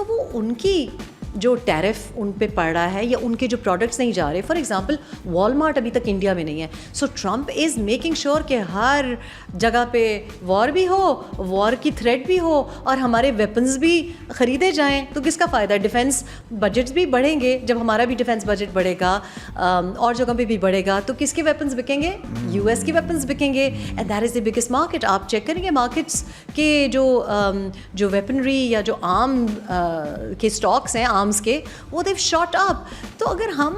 وہ ان کی جو ٹیرف ان پہ پڑ رہا ہے یا ان کے جو پروڈکٹس نہیں جا رہے. فار ایگزامپل والمارٹ ابھی تک انڈیا میں نہیں ہے. سو ٹرمپ از میکنگ شیور کہ ہر جگہ پہ وار بھی ہو, وار کی تھریٹ بھی ہو, اور ہمارے ویپنز بھی خریدے جائیں. تو کس کا فائدہ؟ ڈیفینس بجٹس بھی بڑھیں گے. جب ہمارا بھی ڈیفینس بجٹ بڑھے گا اور جگہ پہ بھی بڑھے گا تو کس کے ویپنز بکیں گے؟ یو ایس کے ویپنز بکیں گے. And that is the biggest market. آپ چیک کریں گے مارکیٹس کے جو ویپنری یا جو آرم کے اسٹاکس ہیں آرمس کے, وہ دیو شاٹ اپ. تو اگر ہم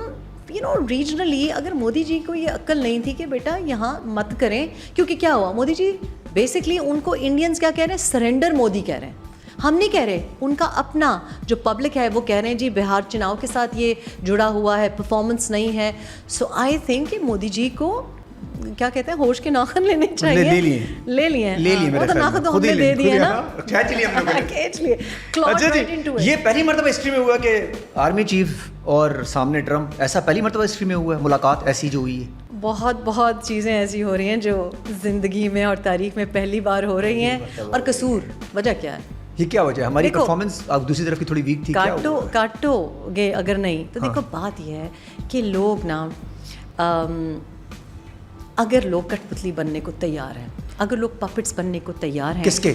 ریجنلی, اگر مودی جی کو یہ عقل نہیں تھی کہ بیٹا یہاں مت کریں, کیونکہ کیا ہوا, مودی جی بیسکلی ان کو انڈینس کیا کہہ رہے ہیں, سرنڈر مودی کہہ رہے ہیں. ہم نہیں کہہ رہے, ان کا اپنا جو پبلک ہے وہ کہہ رہے ہیں جی بہار چناؤ کے ساتھ یہ جڑا ہوا ہے, پرفارمنس نہیں ہے. سو آئی تھنک کہ مودی جی کو کیا کہتے ہیں, ہوش کے ناخن لینے چاہیے. لے لیے وہ تو ناخن تو ہم نے دے دیے نا, کھینچ لیے. یہ پہلی مرتبہ ہسٹری میں ہوا کہ آرمی چیف اور سامنے ٹرمپ, ایسا پہلی مرتبہ ہسٹری میں ہوا ہے ملاقات ایسی جو ہوئی ہے؟ بہت چیزیں ایسی ہو رہی ہیں جو زندگی میں اور تاریخ میں پہلی بار ہو رہی ہیں. اور قصور وجہ کیا ہے؟ یہ کیا وجہ ہے؟ ہماری پرفارمنس دوسری طرف کی تھوڑی ویک تھی. کاٹو گے اگر نہیں تو دیکھو بات یہ ہے کہ لوگ نا, اگر لوگ کٹ پتلی بننے کو تیار ہیں, اگر لوگ پپٹس بننے کو تیار ہیں, کس کے؟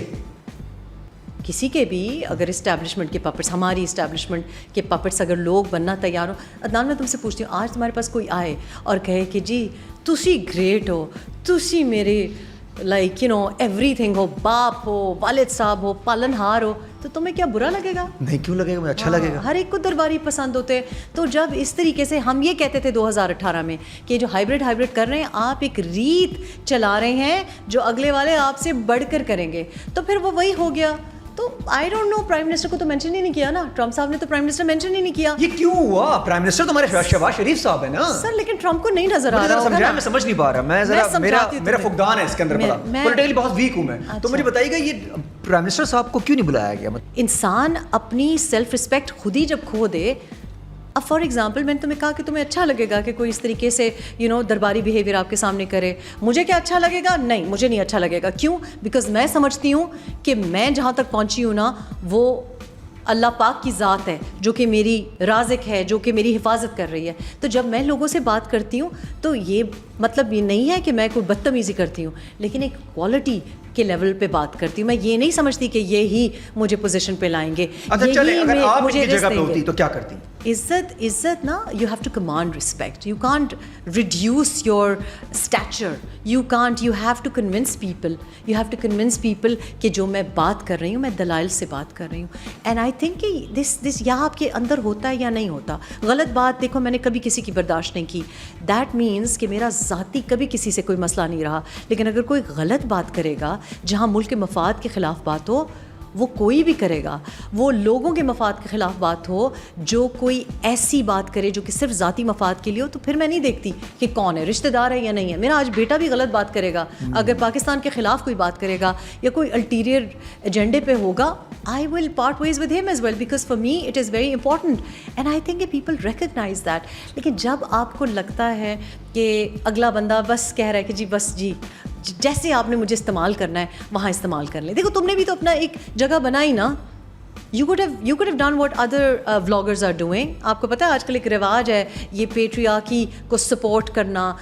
کسی کے بھی, اگر اسٹیبلشمنٹ کے پپٹس, ہماری اسٹیبلشمنٹ کے پپٹس اگر لوگ بننا تیار ہو. عدنان میں تم سے پوچھتی ہوں, آج تمہارے پاس کوئی آئے اور کہے کہ جی تسی گریٹ ہو, تسی میرے لائک ایوری تھنگ ہو, باپ ہو, والد صاحب ہو, پالن ہار ہو, تو تمہیں کیا برا لگے گا؟ نہیں, کیوں لگے گا, مجھے اچھا لگے گا. ہر ایک کو درباری پسند ہوتے ہیں. تو جب اس طریقے سے ہم یہ کہتے تھے 2018 میں کہ جو ہائبرڈ کر رہے ہیں, آپ ایک ریت چلا رہے ہیں جو اگلے والے آپ سے بڑھ کر کریں گے, تو پھر وہ وہی ہو گیا. تو I don't know, prime minister کو تو مینشن ہی نہیں کیا نا, ٹرمپ صاحب نے تو پرائم منسٹر مینشن ہی نہیں کیا. یہ کیوں ہوا؟ پرائم منسٹر تو ہمارے شہباز شریف صاحب ہیں نا سر, لیکن ٹرمپ کو نہیں نظر آ رہا ہوگا. میں سمجھ نہیں پا رہا, میں ذرا میرا فقدان ہے اس کے اندر, پولیٹیکلی بہت ویک ہوں میں. تو مجھے بتائیے گا یہ پرائم منسٹر صاحب کو کیوں نہیں بلایا گیا؟ انسان اپنی سیلف رسپیکٹ خود ہی جب کھو دے. اب فار ایگزامپل میں نے تمہیں کہا کہ تمہیں اچھا لگے گا کہ کوئی اس طریقے سے درباری بیہیویئر آپ کے سامنے کرے. مجھے کیا اچھا لگے گا؟ نہیں, مجھے نہیں اچھا لگے گا. کیوں؟ بیکاز میں سمجھتی ہوں کہ میں جہاں تک پہنچی ہوں نا, وہ اللہ پاک کی ذات ہے جو کہ میری رازق ہے, جو کہ میری حفاظت کر رہی ہے. تو جب میں لوگوں سے بات کرتی ہوں تو یہ مطلب یہ نہیں ہے کہ میں کوئی بدتمیزی کرتی ہوں, لیکن ایک کوالٹی کے لیول پہ بات کرتی ہوں. میں یہ نہیں سمجھتی کہ یہی مجھے پوزیشن پہ لائیں گے, مجھے جگہ پہ ہوتی تو کیا کرتی؟ عزت نا, you have to command respect. You can't reduce your stature, you have to convince people, you have to convince people کہ جو میں بات کر رہی ہوں میں دلائل سے بات کر رہی ہوں. اینڈ آئی تھنک کہ دس یا آپ کے اندر ہوتا ہے یا نہیں ہوتا. غلط بات دیکھو, میں نے کبھی کسی کی برداشت نہیں کی. دیٹ مینس کہ میرا ذاتی کبھی کسی سے کوئی مسئلہ نہیں رہا. لیکن اگر کوئی غلط بات کرے گا جہاں ملک کے مفاد کے خلاف بات ہو, وہ کوئی بھی کرے گا, وہ لوگوں کے مفاد کے خلاف بات ہو, جو کوئی ایسی بات کرے جو کہ صرف ذاتی مفاد کے لیے ہو, تو پھر میں نہیں دیکھتی کہ کون ہے, رشتہ دار ہے یا نہیں ہے. میرا آج بیٹا بھی غلط بات کرے گا, اگر پاکستان کے خلاف کوئی بات کرے گا یا کوئی الٹیریئر ایجنڈے پہ ہوگا, I will part ways with him as well, because for me it is very important and I think people recognize that. لیکن جب آپ کو لگتا ہے کہ اگلا بندہ بس کہہ رہا ہے کہ جی بس جی جیسے آپ نے مجھے استعمال کرنا ہے وہاں استعمال کر لیں. دیکھو تم نے بھی تو اپنا ایک جگہ بنائی نا. You could have done what other vloggers are doing. آپ کو پتہ ہے آج کل ایک رواج ہے یہ پیٹریارکی کو سپورٹ کرنا.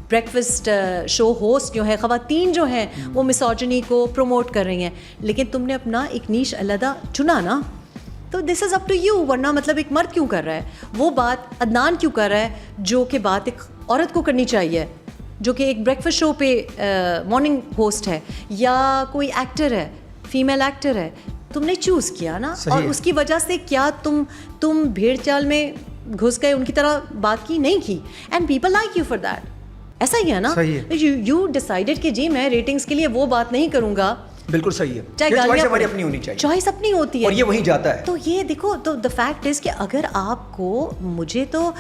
بریکفسٹ شو ہوسٹ جو ہے, خواتین جو ہیں وہ مسوجنی کو پروموٹ کر رہی ہیں, لیکن تم نے اپنا ایک نیش علیحدہ چنا نا, تو دس از اپ ٹو یو. ورنہ مطلب ایک مرد کیوں کر رہا ہے وہ بات, عدنان کیوں کر رہا ہے جو کہ بات ایک عورت کو کرنی چاہیے, جو کہ ایک بریکفسٹ شو پہ مارننگ ہوسٹ ہے, یا کوئی ایکٹر ہے, فیمیل ایکٹر ہے, تم نے چوز کیا نا. اور اس کی وجہ سے کیا تم بھیڑ چال میں گھس گئے, ان کی طرح بات کی نہیں کی, and people like you for that. ایسا ہی ہے نا, یو ڈیسائیڈڈ کہ جی میں ریٹنگس کے لیے وہ بات نہیں کروں گا. بالکل صحیح ہے, چوائس ہماری اپنی ہونی چاہیے, چوائس اپنی ہوتی ہے اور یہ وہیں جاتا ہے. تو یہ دیکھو, تو دا فیکٹ از کہ اگر آپ کو, مجھے تو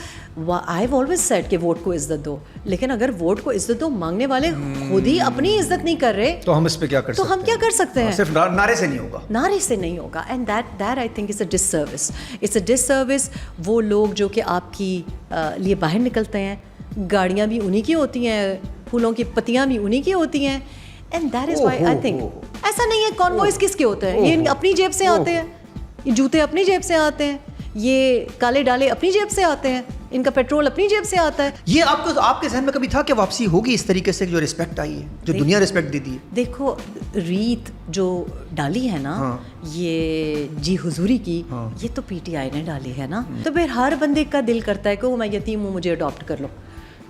آئی ہیو آلویز سیڈ کہ ووٹ کو عزت دو, لیکن اگر ووٹ کو عزت دو مانگنے والے خود ہی اپنی عزت نہیں کر رہے تو ہم اس پہ کیا کر سکتے ہیں؟ تو ہم کیا کر سکتے ہیں؟ صرف نعرے سے نہیں ہوگا, نعرے سے نہیں ہوگا. And that I think is a disservice. It's a disservice. وہ لوگ جو کہ آپ کی لیے باہر نکلتے ہیں, گاڑیاں بھی انہی کی ہوتی ہیں, پھولوں کی پتیاں بھی انہی کی ہوتی ہیں, and that is why I think ایسا نہیں ہے. کانوائز کس کے ہوتے ہیں؟ یہ اپنی جیب سے آتے ہیں. یہ جوتے اپنی جیب سے آتے ہیں, یہ کالے ڈالے اپنی جیب سے آتے ہیں, ان کا پیٹرول اپنی جیب سے آتا ہے. یہ آپ کے ذہن میں کبھی تھا کہ واپسی ہوگی اس طریقے سے جو رسپیکٹ آئی ہے, جو دنیا رسپیکٹ دیتی ہے؟ دیکھو ریت جو ڈالی ہے نا یہ جی حضوری کی, یہ تو پی ٹی آئی نے ڈالی ہے نا, تو پھر ہر بندے کا دل کرتا ہے کہ وہ میں یتیم ہوں مجھے اڈاپٹ کر لو,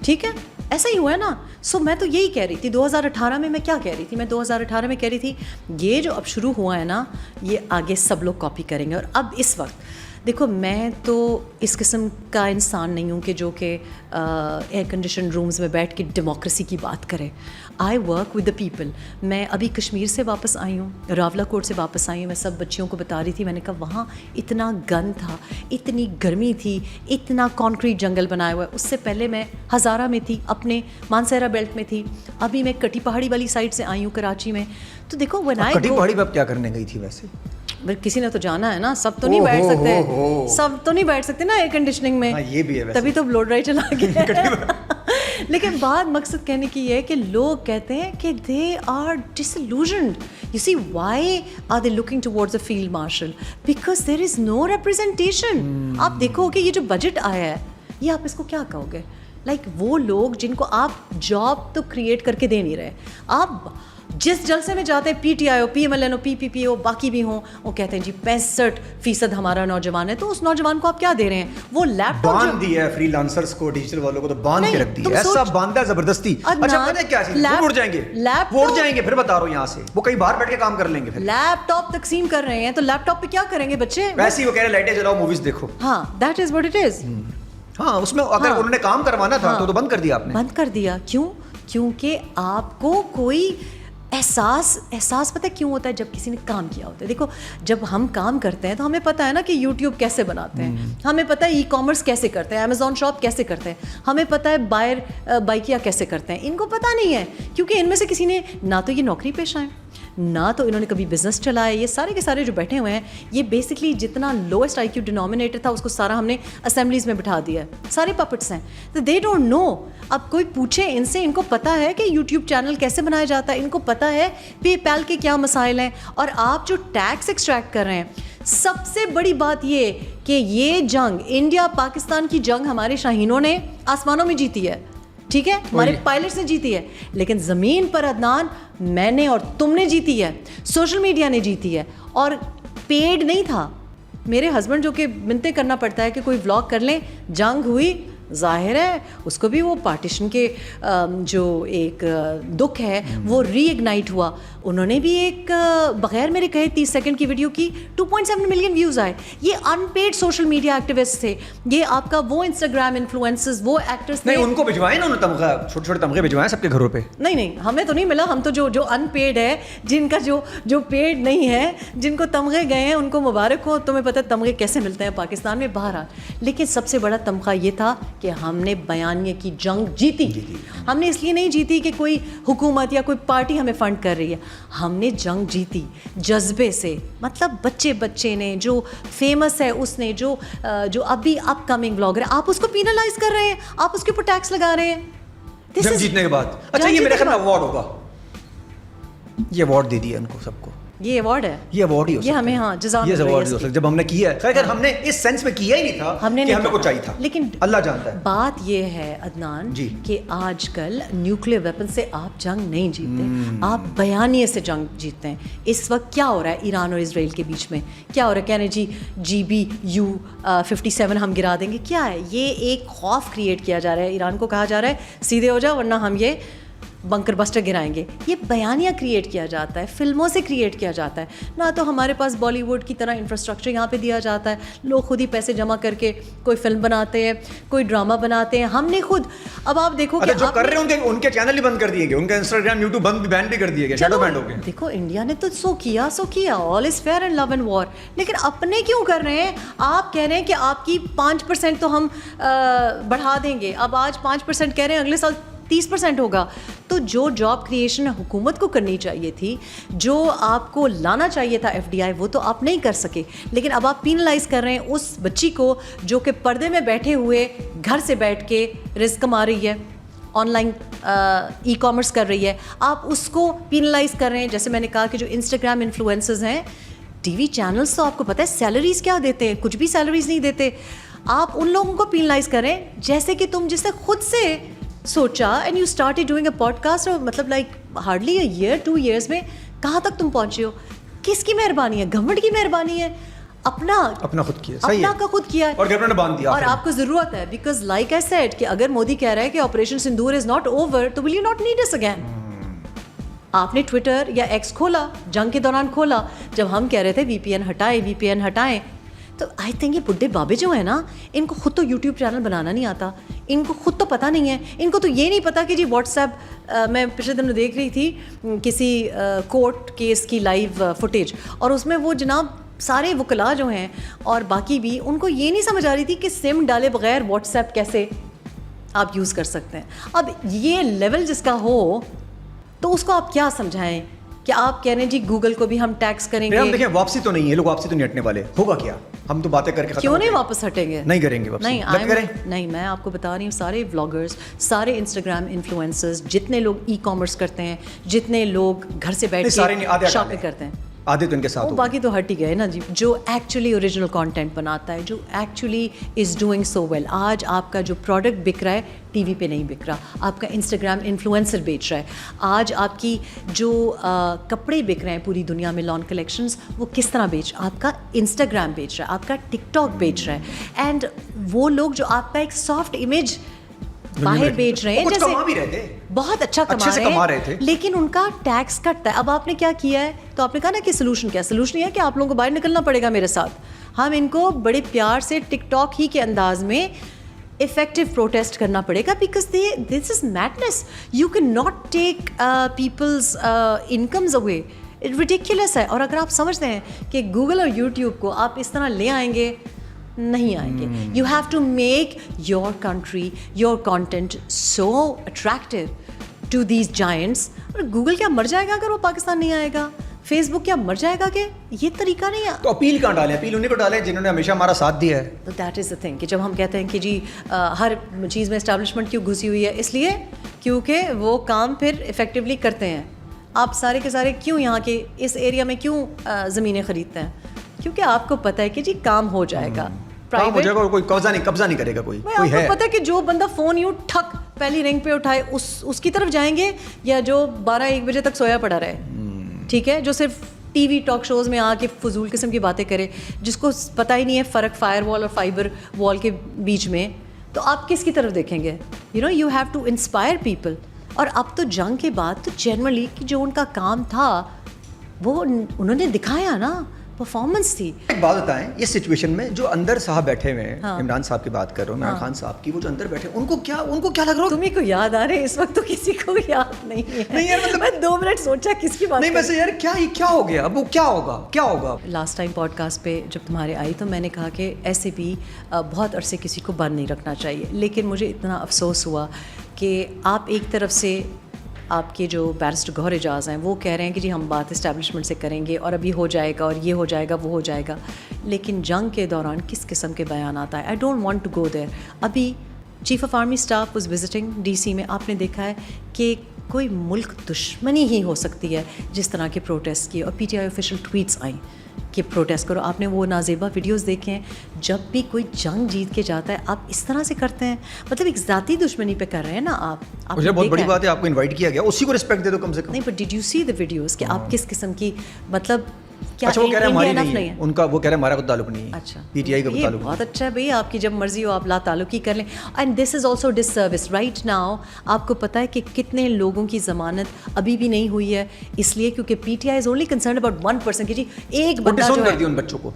ٹھیک ہے, ایسا ہی ہوا ہے نا. سو میں تو یہی کہہ رہی تھی 2018 میں کیا کہہ رہی تھی, میں 2018 میں کہہ رہی تھی یہ جو اب شروع ہوا ہے نا یہ آگے سب لوگ کاپی کریں گے. اور اب اس وقت دیکھو میں تو اس قسم کا انسان نہیں ہوں کہ جو کہ ایئر کنڈیشن رومز میں بیٹھ کے ڈیموکریسی کی بات کرے. I work with the people. میں ابھی کشمیر سے واپس آئی ہوں, راولا کوٹ سے واپس آئی ہوں. میں سب بچیوں کو بتا رہی تھی, میں نے کہا وہاں اتنا گند تھا, اتنی گرمی تھی, اتنا کانکریٹ جنگل بنایا ہوا ہے. اس سے پہلے میں ہزارہ میں تھی, اپنے مانسہرہ بیلٹ میں تھی, ابھی میں کٹی پہاڑی والی سائڈ سے آئی ہوں کراچی میں. تو دیکھو کٹی پہاڑی پہ کیا کرنے گئی تھی ویسے؟ کسی نے تو جانا ہے نا, سب تو نہیں بیٹھ سکتے, سب تو نہیں بیٹھ سکتے نا ایئر کنڈیشننگ میں, یہ بھی ہے تبھی تو بلو ڈرائی چلا گیا. لیکن بات مقصد کہنے کی یہ ہے کہ لوگ کہتے ہیں کہ they are disillusioned. You see why are they looking towards a field marshal? Because there is no representation. آپ دیکھو کہ یہ جو بجٹ آیا ہے یہ آپ اس کو کیا کہو گے؟ لائک وہ لوگ جن کو آپ جاب تو کریٹ کر کے دے نہیں رہے, آپ جس جلسے میں جاتے ہیں پی ٹی آئی ہو, پی ایم ایل این ہو, پی پی پی ہو, باقی بھی ہوں, وہ کہتے ہیں جی 65% ہمارا نوجوان ہے. تو اس نوجوان کو آپ کیا دے رہے ہیں؟ وہ لیپ ٹاپ باندھ دیا ہے فری لانسرز کو, ڈیجیٹل والوں کو تو باندھ کے رکھ دیا, ایسا باندھا ہے زبردستی. اچھا پتہ ہے کیا چیز, وہ اڑ جائیں گے, وہ اڑ جائیں گے, پھر بتا رہا ہوں یہاں سے وہ کہیں باہر بیٹھ کے کام کر لیں گے. لیپ ٹاپ تقسیم کر رہے ہیں تو لیپ ٹاپ پہ کیا کریں گے بچے؟ ویسے ہی وہ کہہ رہے ہیں لائٹیں جلاؤ موویز دیکھو. ہاں that is what it is. ہاں اس میں اگر انہوں نے کام کروانا تھا تو بند کر دیا آپ نے. بند کر دیا کیوں؟ کیونکہ آپ کو کوئی احساس پتہ ہے کیوں ہوتا ہے؟ جب کسی نے کام کیا ہوتا ہے. دیکھو جب ہم کام کرتے ہیں تو ہمیں پتہ ہے نا کہ یوٹیوب کیسے بناتے ہیں, ہمیں پتہ ہے ای کامرس کیسے کرتے ہیں, امیزون شاپ کیسے کرتے ہیں, ہمیں پتہ ہے بائکیا کیسے کرتے ہیں. ان کو پتہ نہیں ہے کیونکہ ان میں سے کسی نے نہ تو یہ نوکری پیشہ ہیں, نہ تو انہوں نے کبھی بزنس چلایا. یہ سارے کے سارے جو بیٹھے ہوئے ہیں یہ بیسکلی جتنا لوئسٹ آئی کیو ڈینومینیٹر تھا اس کو سارا ہم نے اسمبلیز میں بٹھا دیا ہے. سارے پپٹس ہیں, تو دے ڈونٹ نو. اب کوئی پوچھے ان سے, ان کو پتہ ہے کہ یوٹیوب چینل کیسے بنایا جاتا ہے, ان کو پتہ ہے پے پیل کے کیا مسائل ہیں. اور آپ جو ٹیکس ایکسٹریکٹ کر رہے ہیں, سب سے بڑی بات یہ کہ یہ جنگ انڈیا پاکستان کی جنگ ہمارے شاہینوں نے آسمانوں میں جیتی ہے, ٹھیک ہے, ہمارے پائلٹس نے جیتی ہے, لیکن زمین پر عدنان میں نے اور تم نے جیتی ہے, سوشل میڈیا نے جیتی ہے. اور پیڈ نہیں تھا. میرے ہسبینڈ جو کہ منتیں کرنا پڑتا ہے کہ کوئی ولاگ کر لیں, جنگ ہوئی, ظاہر ہے اس کو بھی وہ پارٹیشن کے جو ایک دکھ ہے وہ ری ایگنائٹ ہوا. انہوں نے بھی ایک بغیر میرے کہے 30 سیکنڈ کی ویڈیو کی, 2.7 ملین ویوز آئے. یہ ان پیڈ سوشل میڈیا ایکٹیوسٹ تھے, یہ آپ کا وہ انسٹاگرام انفلوئنسرز, وہ ایکٹرز تھے. نہیں ان کو بھجوائے نا, انہوں نے تمغہ, چھوٹے چھوٹے تمغے بھجوائے سب کے گھروں پہ. نہیں ہمیں تو نہیں ملا. ہم تو جو ان پیڈ ہے, جن کا جو پیڈ نہیں ہے, جن کو تمغے گئے ہیں ان کو مبارک ہو. تمہیں پتہ ہے تمغے کیسے ملتے ہیں پاکستان میں باہر. لیکن سب سے بڑا تمغہ یہ تھا کہ ہم نے بیانیے کی جنگ جیتی. ہم نے اس لیے نہیں جیتی کہ کوئی حکومت یا کوئی پارٹی ہمیں فنڈ کر رہی ہے, ہم نے جنگ جیتی جذبے سے. مطلب بچے نے جو فیمس ہے, اس نے جو ابھی اپ کمنگ بلاگر ہے, آپ اس کو پینلائز کر رہے ہیں, آپ اس کے اوپر ٹیکس لگا رہے ہیں جنگ جیتنے کے بعد. اچھا یہ میرے خیال میں ایوارڈ ہوگا, یہ ایوارڈ دے دیا ان کو سب کو. یہ ایوارڈ ہے, یہ ایوارڈ ہی ہو یہ ہمیں, ہاں جزاک یہ ایوارڈ ہو سکتا جب ہم نے کیا ہے. خیر ہم نے اس سینس میں کیا ہی نہیں تھا کہ ہمیں کو چاہیے تھا, لیکن اللہ جانتا ہے. بات یہ ہے عدنان کہ آج کل نیوکلیئر ویپن سے آپ جنگ نہیں جیتتے, آپ بیانیے سے جنگ جیتتے ہیں. اس وقت کیا ہو رہا ہے ایران اور اسرائیل کے بیچ میں؟ کیا ہو رہا ہے؟ کہنے جی GBU-57 ہم گرا دیں گے. کیا ہے یہ؟ ایک خوف کریٹ کیا جا رہا ہے. ایران کو کہا جا رہا ہے سیدھے ہو جاؤ ورنہ ہم یہ بنکر بسٹر گرائیں گے. یہ بیانیہ کریٹ کیا جاتا ہے, فلموں سے کریٹ کیا جاتا ہے. نہ تو ہمارے پاس بالی ووڈ کی طرح انفراسٹرکچر یہاں پہ دیا جاتا ہے. لوگ خود ہی پیسے جمع کر کے کوئی فلم بناتے ہیں, کوئی ڈرامہ بناتے ہیں. ہم نے خود, اب آپ دیکھو کہ جو کر رہے ہیں ان کے چینل ہی بند کر دیے گئے, ان کا انسٹاگرام یوٹیوب بین بھی کر دیے گئے, شیڈو بینڈ ہو گئے. دیکھو انڈیا نے تو سو کیا, all is fair and love and war. لیکن اپنے کیوں کر رہے ہیں؟ آپ کہہ رہے ہیں کہ آپ کی 5% تو ہم بڑھا دیں گے. اب آج 5% کہہ رہے ہیں, اگلے سال 30% ہوگا. تو جو جاب کریشن حکومت کو کرنی چاہیے تھی, جو آپ کو لانا چاہیے تھا FDI, وہ تو آپ نہیں کر سکے. لیکن اب آپ پینلائز کر رہے ہیں اس بچی کو جو کہ پردے میں بیٹھے ہوئے گھر سے بیٹھ کے رزق کما رہی ہے, آن لائن ای کامرس کر رہی ہے. آپ اس کو پینلائز کر رہے ہیں. جیسے میں نے کہا کہ جو انسٹاگرام انفلوئنسرز ہیں, ٹی وی چینلس تو آپ کو پتہ ہے سیلریز کیا دیتے ہیں, کچھ بھی سیلریز نہیں دیتے. آپ ان لوگوں کو پینلائز کریں جیسے کہ تم جس نے خود سے سوچا and you started doing a podcast, مطلب like hardly a year 2 years میں کہاں تک تم پہنچے ہو. کس کی مہربانی ہے؟ گورنمنٹ کی مہربانی ہے. اپنا خود کیا, اپنا کا خود کیا ہے, اور گورنمنٹ نے باندھ دیا. اور آپ کو ضرورت ہے, بیکاز لائک آئی سیڈ کہ اگر مودی کہہ رہا ہے کہ operation Sindoor is not over, تو will you not need us again. آپ نے ٹویٹر یا ایکس کھولا, جنگ کے دوران کھولا, جب ہم کہہ رہے تھے وی پی این ہٹائیں, تو آئی تھنک یہ بڈھے بابے جو ہیں نا, ان کو خود تو یوٹیوب چینل بنانا نہیں آتا, ان کو خود تو پتہ نہیں ہے, ان کو تو یہ نہیں پتا کہ جی واٹس ایپ, میں پچھلے دنوں دیکھ رہی تھی کسی کورٹ کیس کی لائیو فوٹیج, اور اس میں وہ جناب سارے وکلاء جو ہیں اور باقی بھی, ان کو یہ نہیں سمجھ آ رہی تھی کہ سم ڈالے بغیر واٹس ایپ کیسے آپ یوز کر سکتے ہیں. اب یہ لیول جس کا ہو تو اس کو آپ کیا سمجھائیں کہ آپ کہہ رہے ہیں جی گوگل کو بھی ہم ٹیکس کریں گے. ہم دیکھیں واپسی تو نہیں ہے, لوگ واپسی تو نہیں ہٹنے والے. ہوگا کیا, ہم تو باتیں کر کے کیوں نہیں واپس ہٹیں گے؟ نہیں کریں گے واپسی. نہیں, میں آپ کو بتا رہی ہوں, سارے ولاگرز, سارے انسٹاگرام انفلوئنسرز, جتنے لوگ ای کامرس کرتے ہیں, جتنے لوگ گھر سے بیٹھ کے شاپنگ کرتے ہیں, آدھے تو ان کے ساتھ, باقی تو ہٹ ہی گئے نا جی. جو ایکچولی اوریجنل کانٹینٹ بناتا ہے, جو actually is doing so well. آج آپ کا جو پروڈکٹ بک رہا ہے ٹی وی پہ نہیں بک رہا, آپ کا انسٹاگرام انفلوئنسر بیچ رہا ہے. آج آپ کی جو کپڑے بک رہے ہیں پوری دنیا میں, لان کلیکشنز, وہ کس طرح آپ کا انسٹاگرام بیچ رہا ہے, آپ کا ٹک ٹاک بیچ رہا ہے. اینڈ وہ لوگ جو آپ کا ایک سافٹ امیج باہر بیچ رہے ہیں, جیسے بہت اچھا کما رہے تھے, لیکن ان کا ٹیکس کٹتا ہے. اب آپ نے کیا کیا ہے, تو آپ نے کہا نا کہ سلوشن کیا, سلوشن یہ ہے کہ آپ لوگوں کو باہر نکلنا پڑے گا میرے ساتھ. ہم ان کو بڑے پیار سے ٹک ٹاک ہی کے انداز میں افیکٹو پروٹیسٹ کرنا پڑے گا, because this is madness. You can not take people's incomes away, ridiculous ہے. اور اگر آپ سمجھتے ہیں کہ گوگل اور یوٹیوب کو آپ اس طرح لے آئیں گے, نہیں آئیں گے. You have to make your country, your content so attractive to these giants. اور گوگل کیا مر جائے گا اگر وہ پاکستان نہیں آئے گا؟ فیس بک کیا مر جائے گا کہ یہ طریقہ نہیں ہے؟ تو اپیل کہاں ڈالیں؟ اپیل انہیں کو ڈالیں جنہوں نے ہمیشہ ہمارا ساتھ دیا ہے. تو دیٹ از دا تھنگ کہ جب ہم کہتے ہیں کہ جی ہر چیز میں اسٹیبلشمنٹ کیوں گھسی ہوئی ہے, اس لیے کیونکہ وہ کام پھر افیکٹولی کرتے ہیں. آپ سارے کے سارے کیوں یہاں کے اس ایریا میں کیوں زمینیں خریدتے ہیں؟ کیونکہ آپ کو پتہ ہے کہ جی کام ہو جائے گا, کوئی قبضہ نہیں کرے گا. کوئی ہے پتہ ہے کہ جو بندہ فون یوں ٹھک پہلی رنگ پہ اٹھائے اس کی طرف جائیں گے, یا جو 12-1 بجے تک سویا پڑا رہے, ٹھیک ہے, جو صرف ٹی وی ٹاک شوز میں آ کے فضول قسم کی باتیں کرے, جس کو پتہ ہی نہیں ہے فرق فائر وال اور فائبر وال کے بیچ میں, تو آپ کس کی طرف دیکھیں گے؟ You have to inspire people. اور اب تو جنگ کے بعد تو جنرلی جو ان کا کام تھا وہ انہوں نے دکھایا نا, پرفارمنس تھی. ایک بات بتائیں, اس سچویشن میں جو اندر صاحب بیٹھے ہوئے ہیں, عمران صاحب کی بات کر رہا ہوں, عمران خان صاحب کی, وہ جو اندر بیٹھے ان کو کیا لگ رہا ہے؟ تمہیں کو یاد آ رہے اس وقت؟ تو کسی کو یاد نہیں ہے. نہیں یار, مطلب میں 2 منٹ سوچا کس کی بات نہیں, ویسے یار کیا ہو گیا, اب وہ کیا ہوگا. لاسٹ ٹائم پوڈ کاسٹ پہ جب تمہارے آئی تو میں نے کہا کہ ایسے بھی بہت عرصے کسی کو بند نہیں رکھنا چاہیے, لیکن مجھے اتنا افسوس ہوا کہ آپ ایک طرف سے آپ کے جو بیرسٹر گوہر اعجاز ہیں وہ کہہ رہے ہیں کہ جی ہم بات اسٹیبلشمنٹ سے کریں گے, اور ابھی ہو جائے گا, اور یہ ہو جائے گا, وہ ہو جائے گا. لیکن جنگ کے دوران کس قسم کے بیانات آئے, I don't want to go there. ابھی chief of army staff was visiting DC میں, آپ نے دیکھا ہے کہ کوئی ملک دشمنی ہی ہو سکتی ہے جس طرح کے پروٹیسٹ کیے, اور PTI آفیشیل ٹویٹس آئیں کہ پروٹیسٹ کرو. آپ نے وہ نازیبا ویڈیوز دیکھے ہیں, جب بھی کوئی جنگ جیت کے جاتا ہے آپ اس طرح سے کرتے ہیں, مطلب ایک ذاتی دشمنی پہ کر رہے ہیں نا آپ. مجھے بہت بڑی بات ہے, آپ کو انوائٹ کیا گیا, اسی کو رسپیکٹ دے دو کم سے کم. نہیں, but did you see the videos کہ آپ کس قسم کی, مطلب کیا وہ کہہ رہے ہیں ہماری نہیں ہے, ان کا وہ کہہ رہے ہیں ہمارا کوئی تعلق نہیں ہے. اچھا, PTI کا تعلق. بہت اچھا ہے بھائی, آپ کی جب مرضی ہو آپ لا تعلقی کر لیں. And this is also disservice right now. آپ کو پتہ ہے کہ کتنے لوگوں کی ضمانت ابھی بھی نہیں ہوئی ہے, اس لیے کیونکہ PTI is only concerned about 1% کہ جی ایک بندہ جو ہے ان بچوں کو,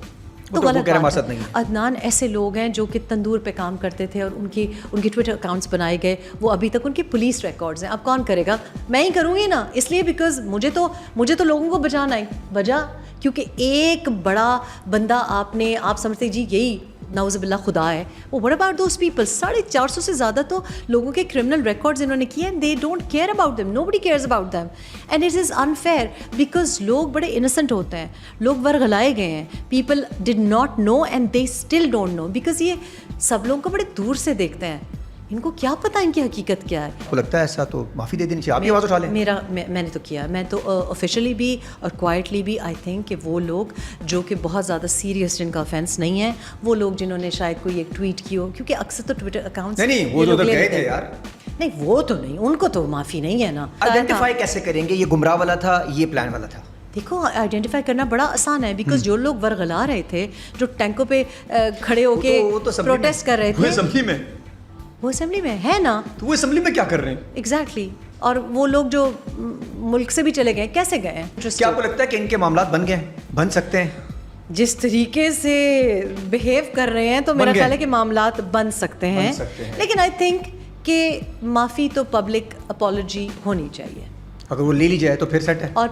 تو غلط بات ہے. عدنان ایسے لوگ ہیں جو کہ تندور پہ کام کرتے تھے, اور ان کی ٹویٹر اکاؤنٹس بنائے گئے, وہ ابھی تک ان کی پولیس ریکارڈز ہیں. اب کون کرے گا؟ میں ہی کروں گی نا, اس لیے بیکاز مجھے تو لوگوں کو بچانا ہے وجہ, کیونکہ ایک بڑا بندہ آپ سمجھتے جی یہی نعوذ باللہ خدا ہے, وہ what about those people? 450 سے زیادہ تو لوگوں کے کرمنل ریکارڈز انہوں نے کیے ہیں. they don't care about them, nobody cares about them, and it is unfair because لوگ بڑے innocent ہوتے ہیں, لوگ ورغلائے گئے ہیں, people did not know and they still don't know because یہ سب لوگوں کو بڑے دور سے دیکھتے ہیں ان کو کیا پتہ ان کی حقیقت کیا ہے. کو لگتا ہے ایسا تو معافی دے دینی چاہیے, آپ کی آواز اٹھا لیں. میں نے تو کیا, میں تو آفیشلی بھی اور کوائٹلی بھی آئی تھنک کہ وہ لوگ جو کہ بہت زیادہ سیریس جن کا آفینس نہیں ہے, وہ لوگ جنہوں نے شاید کوئی ایک ٹویٹ کی ہو, کیونکہ اکثر تو ٹویٹر اکاؤنٹس نہیں وہ تو گئے تھے یار. نہیں وہ تو نہیں, ان کو تو معافی نہیں ہے نا. آئیڈینٹیفائی کیسے کریں گے یہ گمراہ والا تھا یہ پلان والا تھا؟ دیکھو آئیڈینٹیفائی کرنا بڑا آسان ہے, بیکاز جو لوگ ورغلا رہے تھے, جو ٹینکوں پہ کھڑے ہو کے پروٹیسٹ کر رہے تھے, وہ اسمبلی میں ہے نا, تو وہ اسمبلی میں کیا کر رہے ہیں ایگزیکٹلی. اور وہ لوگ جو ملک سے بھی چلے گئے, کیسے گئے ہیں؟ کیا آپ کو لگتا ہے کہ ان کے معاملات بن گئے, بن سکتے ہیں؟ جس طریقے سے بہیو کر رہے ہیں تو میرا خیال ہے کہ معاملات بن سکتے ہیں, لیکن آئی تھنک کہ معافی تو پبلک اپالوجی ہونی چاہیے. اگر وہ لے لی جائے تو پھر سیٹ ہے. اور